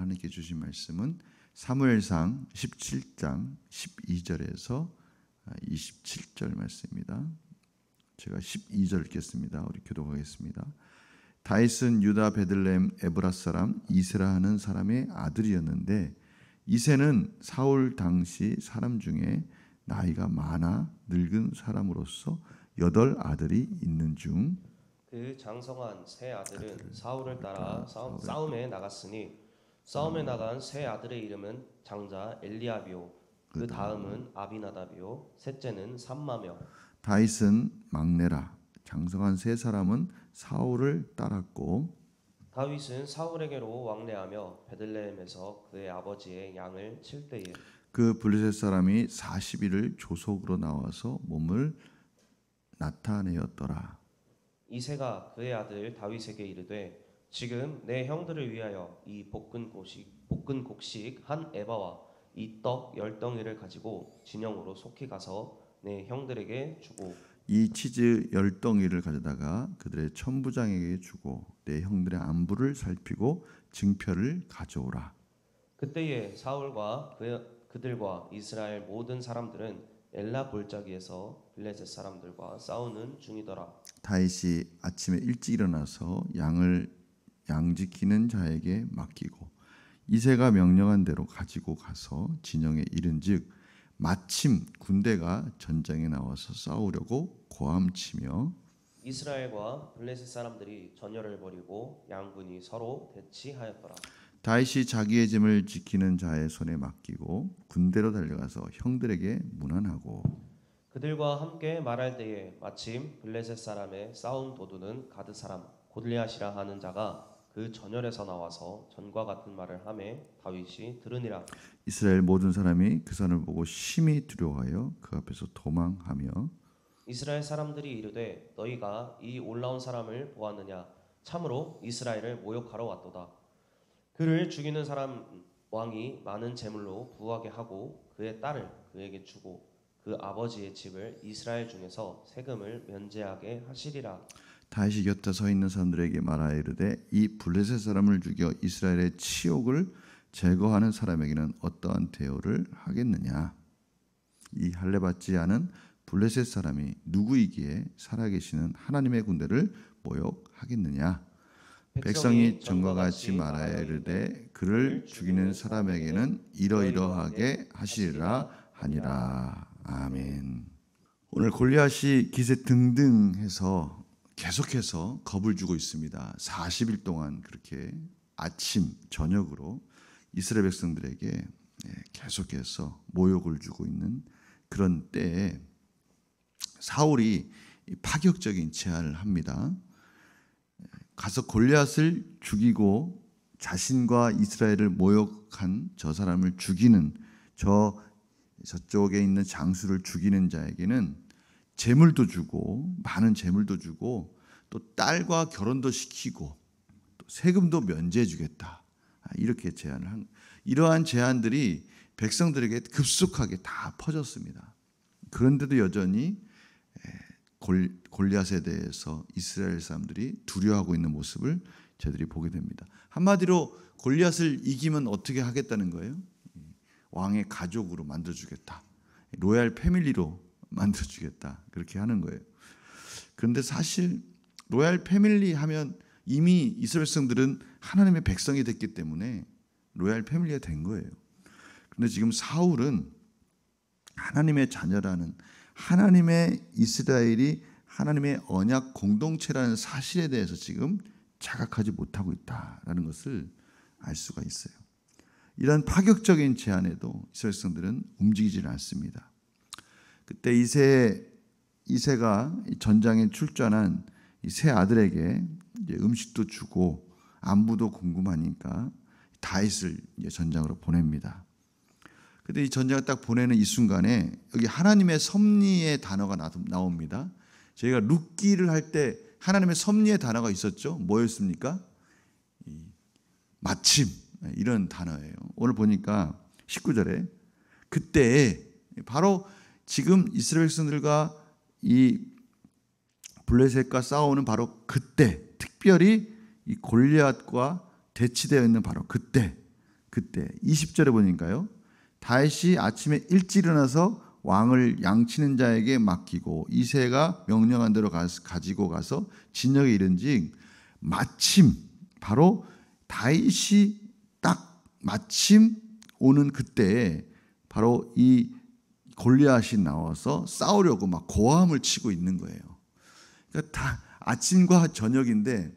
하나님께 주신 말씀은 사무엘상 17장 12절에서 27절 말씀입니다. 제가 12절 읽겠습니다. 우리 교독하겠습니다. 다윗은 유다 베들레헴 에브라 사람 이세라 하는 사람의 아들이었는데 이세는 사울 당시 사람 중에 나이가 많아 늙은 사람으로서 8 아들이 있는 중 그 장성한 세 아들은 사울을 따라 싸움에 나갔으니 싸움에 나간 세 아들의 이름은 장자 엘리압이요 그 다음은 아비나답이요 셋째는 삼마며 다윗은 막내라. 장성한 세 사람은 사울을 따랐고 다윗은 사울에게로 왕래하며 베들레헴에서 그의 아버지의 양을 칠 때에 그 블레셋 사람이 40일을 조속으로 나와서 몸을 나타내었더라. 이새가 그의 아들 다윗에게 이르되 지금 내 형들을 위하여 이 볶은 곡식 한 에바와 이 떡 10덩이를 가지고 진영으로 속히 가서 내 형들에게 주고 이 치즈 10덩이를 가져다가 그들의 천부장에게 주고 내 형들의 안부를 살피고 증표를 가져오라. 그때에 사울과 그들과 이스라엘 모든 사람들은 엘라 골짜기에서 블레셋 사람들과 싸우는 중이더라. 다윗이 아침에 일찍 일어나서 양 지키는 자에게 맡기고 이새가 명령한 대로 가지고 가서 진영에 이른즉 마침 군대가 전장에 나와서 싸우려고 고함치며 이스라엘과 블레셋 사람들이 전열을 벌이고 양군이 서로 대치하였더라. 다윗이 자기의 짐을 지키는 자의 손에 맡기고 군대로 달려가서 형들에게 문안하고 그들과 함께 말할 때에 마침 블레셋 사람의 싸움 도두는 가드 사람 골리앗이라 하는 자가 그 전열에서 나와서 전과 같은 말을 하매 다윗이 들으니라. 이스라엘 모든 사람이 그 사람을 보고 심히 두려워하여 그 앞에서 도망하며 이스라엘 사람들이 이르되 너희가 이 올라온 사람을 보았느냐 참으로 이스라엘을 모욕하러 왔도다. 그를 죽이는 사람 왕이 많은 재물로 부하게 하고 그의 딸을 그에게 주고 그 아버지의 집을 이스라엘 중에서 세금을 면제하게 하시리라. 다윗이 곁에 서 있는 사람들에게 말하여 이르되 이 블레셋 사람을 죽여 이스라엘의 치욕을 제거하는 사람에게는 어떠한 대우를 하겠느냐. 이 할례받지 않은 블레셋 사람이 누구이기에 살아계시는 하나님의 군대를 모욕하겠느냐. 백성이 전과 같이 말하여 이르되 그를 죽이는 사람에게는 이러이러하게 하시리라 하니라. 아멘. 오늘 골리앗이 기세 등등해서 계속해서 겁을 주고 있습니다. 40일 동안 그렇게 아침 저녁으로 이스라엘 백성들에게 계속해서 모욕을 주고 있는 그런 때에 사울이 파격적인 제안을 합니다. 가서 골리앗을 죽이고 자신과 이스라엘을 모욕한 저 사람을 죽이는 저쪽에 있는 장수를 죽이는 자에게는 재물도 주고 많은 재물도 주고 또 딸과 결혼도 시키고 또 세금도 면제해 주겠다. 이렇게 제안을 한 이러한 제안들이 백성들에게 급속하게 다 퍼졌습니다. 그런데도 여전히 골리앗에 대해서 이스라엘 사람들이 두려워하고 있는 모습을 저희들이 보게 됩니다. 한마디로 골리앗을 이기면 어떻게 하겠다는 거예요? 왕의 가족으로 만들어주겠다. 로얄 패밀리로 만들어주겠다. 그렇게 하는 거예요. 그런데 사실 로얄 패밀리 하면 이미 이스라엘 백성들은 하나님의 백성이 됐기 때문에 로얄 패밀리가 된 거예요. 그런데 지금 사울은 하나님의 자녀라는 하나님의 이스라엘이 하나님의 언약 공동체라는 사실에 대해서 지금 자각하지 못하고 있다라는 것을 알 수가 있어요. 이런 파격적인 제안에도 이스라엘 백성들은 움직이지 않습니다. 그때 이새가 전장에 출전한 이 세 아들에게 이제 음식도 주고 안부도 궁금하니까 다윗을 이제 전장으로 보냅니다. 그런데 이 전장을 딱 보내는 이 순간에 여기 하나님의 섭리의 단어가 나옵니다. 저희가 룻기를 할 때 하나님의 섭리의 단어가 있었죠. 뭐였습니까? 마침 이런 단어예요. 오늘 보니까 19절에 그때에 바로 지금 이스라엘 백성들과 이 블레셋과 싸우는 바로 그때 특별히 이 골리앗과 대치되어 있는 바로 그때 그때 20절에 보니까요. 다윗이 아침에 일찍 일어나서 왕을 양치는 자에게 맡기고 이새가 명령한 대로 가지고 가서 진영에 이른즉 마침 바로 다윗이 딱 마침 오는 그때에 바로 이 골리앗이 나와서 싸우려고 막 고함을 치고 있는 거예요. 그러니까 다 아침과 저녁인데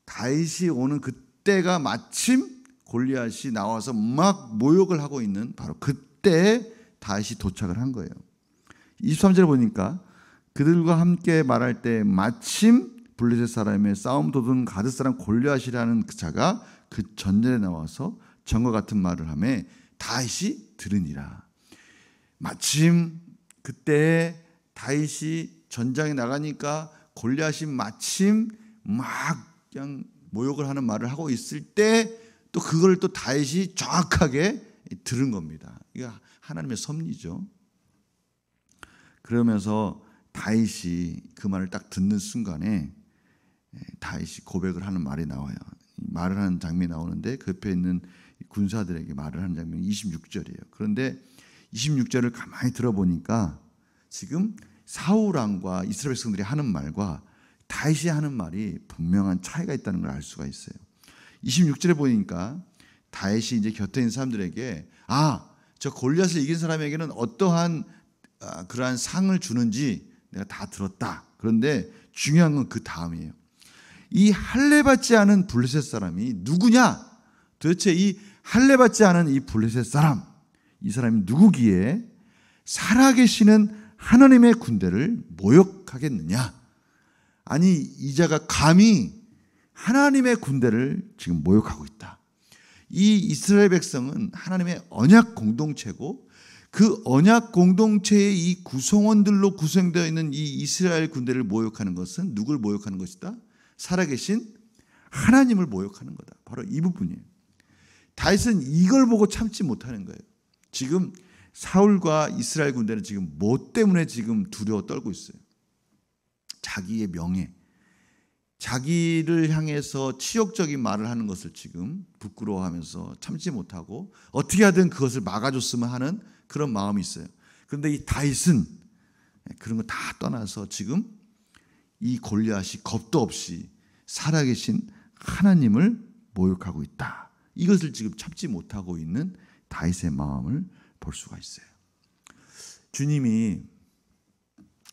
다윗이 오는 그때가 마침 골리앗이 나와서 막 모욕을 하고 있는 바로 그때에 다윗이 도착을 한 거예요. 23절에 보니까 그들과 함께 말할 때 마침 블레셋 사람의 싸움 도둔 가드 사람 골리앗이라는 그 자가 그 전전에 나와서 전과 같은 말을 하며 다윗이 들으니라. 마침 그때 다윗이 전장에 나가니까 골리앗이 마침 막 그냥 모욕을 하는 말을 하고 있을 때 또 그걸 또 다윗이 정확하게 들은 겁니다. 이거 하나님의 섭리죠. 그러면서 다윗이 그 말을 딱 듣는 순간에 다윗이 고백을 하는 말이 나와요. 말을 하는 장면이 나오는데 그 옆에 있는 군사들에게 말을 하는 장면이 26절이에요. 그런데 26절을 가만히 들어보니까 지금 사울 왕과 이스라엘 백성들이 하는 말과 다윗이 하는 말이 분명한 차이가 있다는 걸 알 수가 있어요. 26절에 보니까 다윗이 이제 곁에 있는 사람들에게 저 골리앗을 이긴 사람에게는 어떠한 그러한 상을 주는지 내가 다 들었다. 그런데 중요한 건 그 다음이에요. 이 할례받지 않은 블레셋 사람이 누구냐? 도대체 이 할례받지 않은 이 블레셋 사람, 이 사람이 누구기에 살아계시는 하나님의 군대를 모욕하겠느냐? 아니 이 자가 감히 하나님의 군대를 지금 모욕하고 있다. 이 이스라엘 백성은 하나님의 언약 공동체고 그 언약 공동체의 이 구성원들로 구성되어 있는 이 이스라엘 군대를 모욕하는 것은 누굴 모욕하는 것이다? 살아계신 하나님을 모욕하는 거다. 바로 이 부분이에요. 다윗은 이걸 보고 참지 못하는 거예요. 지금 사울과 이스라엘 군대는 지금 뭐 때문에 지금 두려워 떨고 있어요? 자기의 명예, 자기를 향해서 치욕적인 말을 하는 것을 지금 부끄러워하면서 참지 못하고 어떻게 하든 그것을 막아줬으면 하는 그런 마음이 있어요. 그런데 이 다윗은 그런 거 다 떠나서 지금 이 골리앗이 겁도 없이 살아계신 하나님을 모욕하고 있다. 이것을 지금 참지 못하고 있는 다윗의 마음을 볼 수가 있어요. 주님이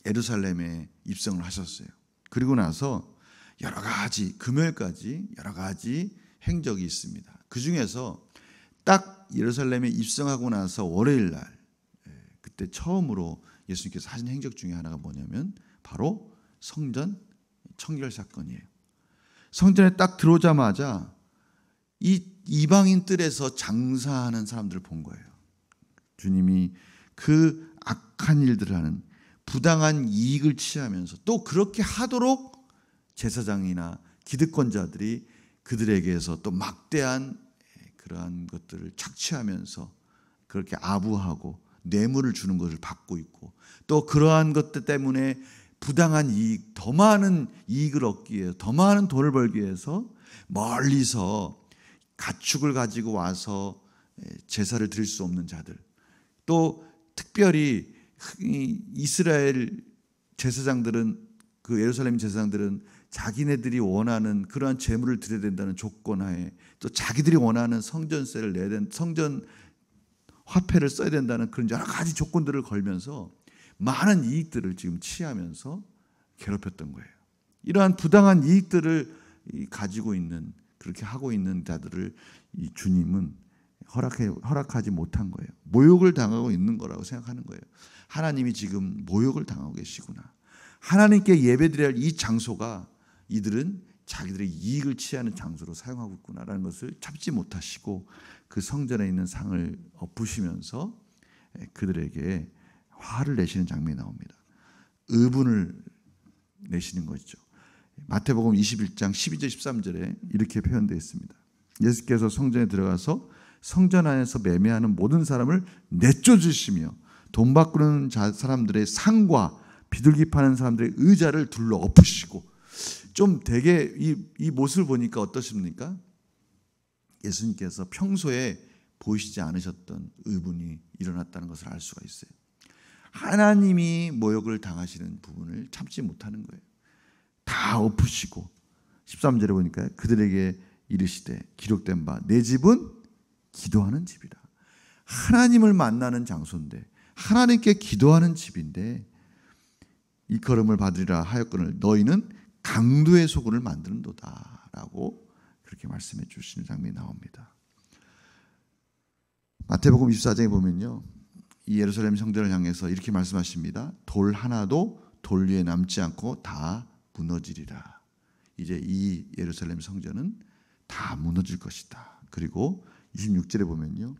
예루살렘에 입성을 하셨어요. 그리고 나서 여러 가지 금요일까지 여러 가지 행적이 있습니다. 그 중에서 딱 예루살렘에 입성하고 나서 월요일 날 그때 처음으로 예수님께서 하신 행적 중에 하나가 뭐냐면 바로 성전 청결 사건이에요. 성전에 딱 들어오자마자 이 이방인 뜰에서 장사하는 사람들을 본 거예요. 주님이 그 악한 일들을 하는 부당한 이익을 취하면서 또 그렇게 하도록 제사장이나 기득권자들이 그들에게서 또 막대한 그러한 것들을 착취하면서 그렇게 아부하고 뇌물을 주는 것을 받고 있고 또 그러한 것들 때문에 부당한 이익, 더 많은 이익을 얻기 위해서 더 많은 돈을 벌기 위해서 멀리서 가축을 가지고 와서 제사를 드릴 수 없는 자들, 또 특별히 이스라엘 제사장들은 그 예루살렘 제사장들은 자기네들이 원하는 그러한 제물을 드려야 된다는 조건하에 또 자기들이 원하는 성전세를 내야 된 성전 화폐를 써야 된다는 그런 여러 가지 조건들을 걸면서 많은 이익들을 지금 취하면서 괴롭혔던 거예요. 이러한 부당한 이익들을 가지고 있는 그렇게 하고 있는 자들을 이 주님은 허락하지 못한 거예요. 모욕을 당하고 있는 거라고 생각하는 거예요. 하나님이 지금 모욕을 당하고 계시구나. 하나님께 예배드려야 할 이 장소가 이들은 자기들의 이익을 취하는 장소로 사용하고 있구나라는 것을 참지 못하시고 그 성전에 있는 상을 엎으시면서 그들에게 화를 내시는 장면이 나옵니다. 의분을 내시는 것이죠. 마태복음 21장 12절 13절에 이렇게 표현되어 있습니다. 예수께서 성전에 들어가서 성전 안에서 매매하는 모든 사람을 내쫓으시며 돈 바꾸는 사람들의 상과 비둘기 파는 사람들의 의자를 둘러 엎으시고, 좀 되게 이 모습을 보니까 어떠십니까? 예수님께서 평소에 보이시지 않으셨던 의문이 일어났다는 것을 알 수가 있어요. 하나님이 모욕을 당하시는 부분을 참지 못하는 거예요. 다 엎으시고 13절에 보니까 그들에게 이르시되 기록된 바 내 집은 기도하는 집이라. 하나님을 만나는 장소인데, 하나님께 기도하는 집인데 일컬음을 받으리라 하였거늘 너희는 강도의 소굴을 만드는도다 라고 그렇게 말씀해 주시는 장면이 나옵니다. 마태복음 24장에 보면요, 이 예루살렘 성전을 향해서 이렇게 말씀하십니다. 돌 하나도 돌 위에 남지 않고 다 무너지리라. 이제 이 예루살렘 성전은 다 무너질 것이다. 그리고 26절에 보면요,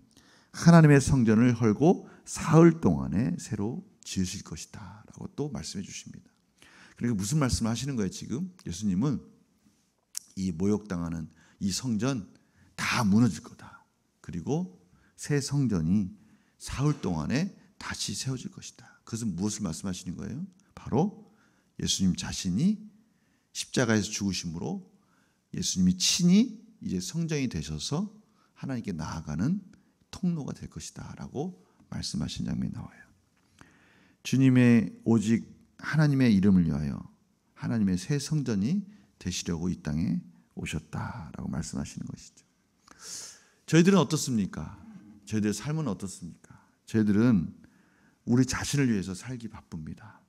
하나님의 성전을 헐고 사흘 동안에 새로 지으실 것이다 라고 또 말씀해 주십니다. 그러니까 무슨 말씀을 하시는 거예요? 지금 예수님은 이 모욕당하는 이 성전 다 무너질 거다. 그리고 새 성전이 사흘 동안에 다시 세워질 것이다. 그것은 무엇을 말씀하시는 거예요? 바로 예수님 자신이 십자가에서 죽으심으로 예수님이 친히 이제 성전이 되셔서 하나님께 나아가는 통로가 될 것이다 라고 말씀하신 장면이 나와요. 주님의 오직 하나님의 이름을 위하여 하나님의 새 성전이 되시려고 이 땅에 오셨다라고 말씀하시는 것이죠. 저희들은 어떻습니까? 저희들의 삶은 어떻습니까? 저희들은 우리 자신을 위해서 살기 바쁩니다.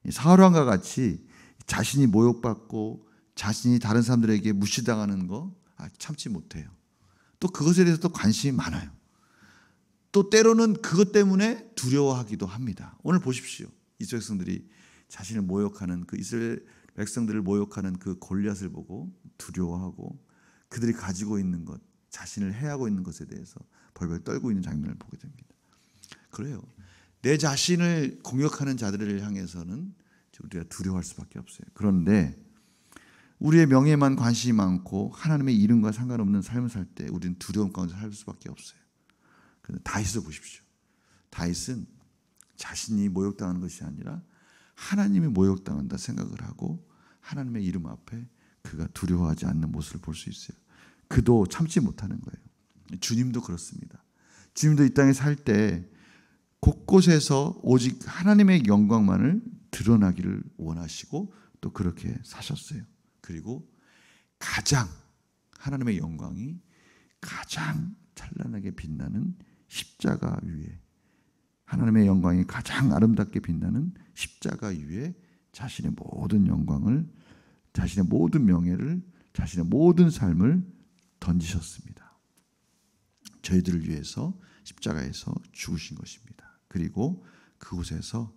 사울왕과 같이 자신이 모욕받고 자신이 다른 사람들에게 무시당하는 거 참지 못해요. 또 그것에 대해서 또 관심이 많아요. 또 때로는 그것 때문에 두려워하기도 합니다. 오늘 보십시오. 이스라엘 백성들이 자신을 모욕하는 그 이스라엘 백성들을 모욕하는 그 골리앗을 보고 두려워하고 그들이 가지고 있는 것, 자신을 해하고 있는 것에 대해서 벌벌 떨고 있는 장면을 보게 됩니다. 그래요. 내 자신을 공격하는 자들을 향해서는 우리가 두려워할 수밖에 없어요. 그런데 우리의 명예만 관심이 많고 하나님의 이름과 상관없는 삶을 살 때 우리는 두려움 가운데 살 수밖에 없어요. 그런데 다윗을 보십시오. 다윗은 자신이 모욕당하는 것이 아니라 하나님이 모욕당한다 생각을 하고 하나님의 이름 앞에 그가 두려워하지 않는 모습을 볼 수 있어요. 그도 참지 못하는 거예요. 주님도 그렇습니다. 주님도 이 땅에 살 때 곳곳에서 오직 하나님의 영광만을 드러나기를 원하시고 또 그렇게 사셨어요. 그리고 가장 하나님의 영광이 가장 찬란하게 빛나는 십자가 위에, 하나님의 영광이 가장 아름답게 빛나는 십자가 위에 자신의 모든 영광을, 자신의 모든 명예를, 자신의 모든 삶을 던지셨습니다. 저희들을 위해서 십자가에서 죽으신 것입니다. 그리고 그곳에서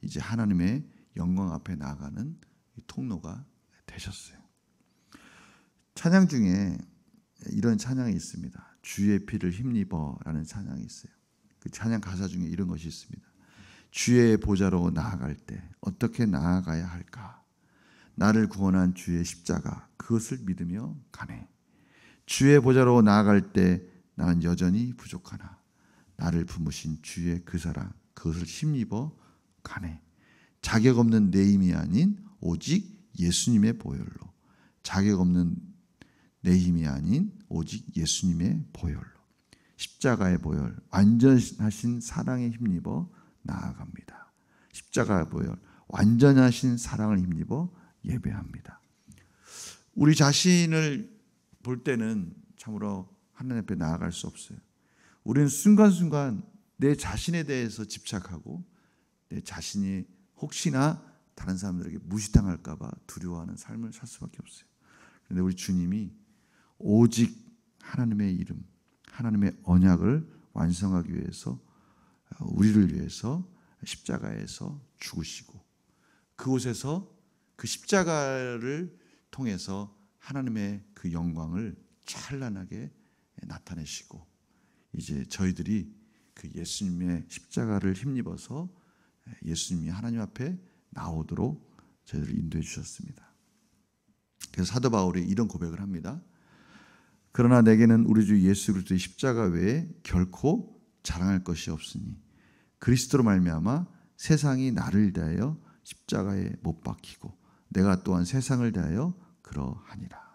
이제 하나님의 영광 앞에 나아가는 통로가 되셨어요. 찬양 중에 이런 찬양이 있습니다. 주의 피를 힘입어라는 찬양이 있어요. 그 찬양 가사 중에 이런 것이 있습니다. 주의 보좌로 나아갈 때 어떻게 나아가야 할까? 나를 구원한 주의 십자가 그것을 믿으며 가네. 주의 보좌로 나아갈 때 나는 여전히 부족하나 나를 품으신 주의 그 사랑 그것을 힘입어 가네. 자격 없는 내 힘이 아닌 오직 예수님의 보혈로, 자격 없는 내 힘이 아닌 오직 예수님의 보혈로, 십자가의 보혈, 완전하신 사랑에 힘입어 나아갑니다. 십자가의 보혈, 완전하신 사랑을 힘입어 예배합니다. 우리 자신을 볼 때는 참으로 하나님 앞에 나아갈 수 없어요. 우리는 순간순간 내 자신에 대해서 집착하고 내 자신이 혹시나 다른 사람들에게 무시당할까 봐 두려워하는 삶을 살 수밖에 없어요. 그런데 우리 주님이 오직 하나님의 이름, 하나님의 언약을 완성하기 위해서 우리를 위해서 십자가에서 죽으시고 그곳에서 그 십자가를 통해서 하나님의 그 영광을 찬란하게 나타내시고 이제 저희들이 그 예수님의 십자가를 힘입어서 예수님이 하나님 앞에 나오도록 저희들을 인도해 주셨습니다. 그래서 사도 바울이 이런 고백을 합니다. 그러나 내게는 우리 주 예수 그리스도의 십자가 외에 결코 자랑할 것이 없으니 그리스도로 말미암아 세상이 나를 대하여 십자가에 못 박히고 내가 또한 세상을 대하여 그러하니라.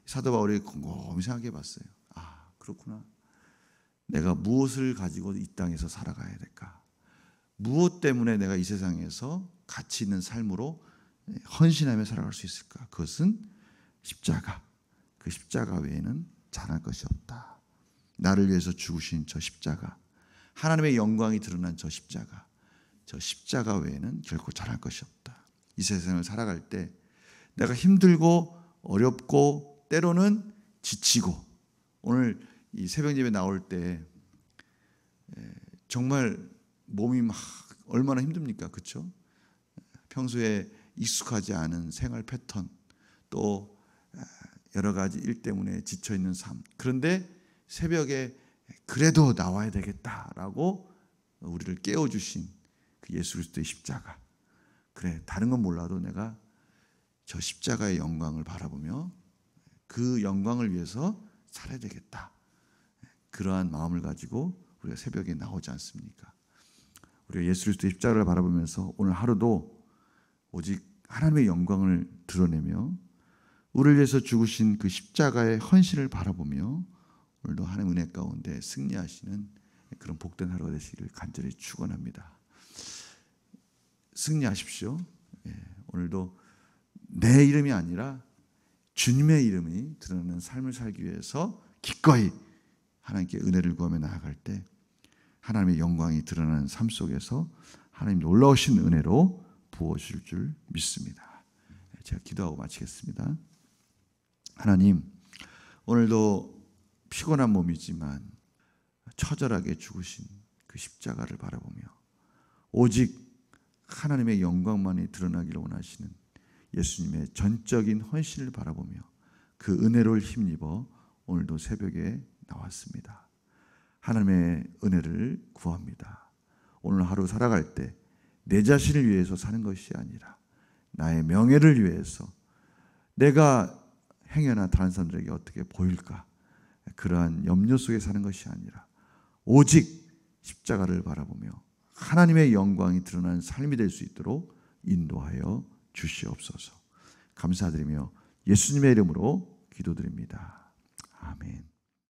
사도 바울이 곰곰이 생각해 봤어요. 아, 그렇구나. 내가 무엇을 가지고 이 땅에서 살아가야 될까? 무엇 때문에 내가 이 세상에서 가치 있는 삶으로 헌신하며 살아갈 수 있을까? 그것은 십자가. 그 십자가 외에는 잘할 것이 없다. 나를 위해서 죽으신 저 십자가, 하나님의 영광이 드러난 저 십자가 외에는 결코 잘할 것이 없다. 이 세상을 살아갈 때 내가 힘들고 어렵고 때로는 지치고, 오늘 이 새벽 예배 나올 때 정말 몸이 막 얼마나 힘듭니까? 그렇죠? 평소에 익숙하지 않은 생활 패턴, 또 여러 가지 일 때문에 지쳐 있는 삶. 그런데 새벽에 그래도 나와야 되겠다라고 우리를 깨워주신 그 예수 그리스도의 십자가. 그래, 다른 건 몰라도 내가 저 십자가의 영광을 바라보며 그 영광을 위해서 살아야 되겠다. 그러한 마음을 가지고 우리가 새벽에 나오지 않습니까? 우리가 예수 그리스도의 십자가를 바라보면서 오늘 하루도 오직 하나님의 영광을 드러내며 우리를 위해서 죽으신 그 십자가의 헌신을 바라보며 오늘도 하나님 은혜 가운데 승리하시는 그런 복된 하루가 되시기를 간절히 축원합니다. 승리하십시오. 오늘도 내 이름이 아니라 주님의 이름이 드러나는 삶을 살기 위해서 기꺼이 하나님께 은혜를 구하며 나아갈 때 하나님의 영광이 드러나는 삶 속에서 하나님 놀라우신 은혜로 부어주실 줄 믿습니다. 제가 기도하고 마치겠습니다. 하나님, 오늘도 피곤한 몸이지만 처절하게 죽으신 그 십자가를 바라보며 오직 하나님의 영광만이 드러나기를 원하시는 예수님의 전적인 헌신을 바라보며 그 은혜를 힘입어 오늘도 새벽에 나왔습니다. 하나님의 은혜를 구합니다. 오늘 하루 살아갈 때 내 자신을 위해서 사는 것이 아니라 나의 명예를 위해서, 내가 행여나 다른 사람들에게 어떻게 보일까, 그러한 염려 속에 사는 것이 아니라 오직 십자가를 바라보며 하나님의 영광이 드러나는 삶이 될 수 있도록 인도하여 주시옵소서. 감사드리며 예수님의 이름으로 기도드립니다. 아멘.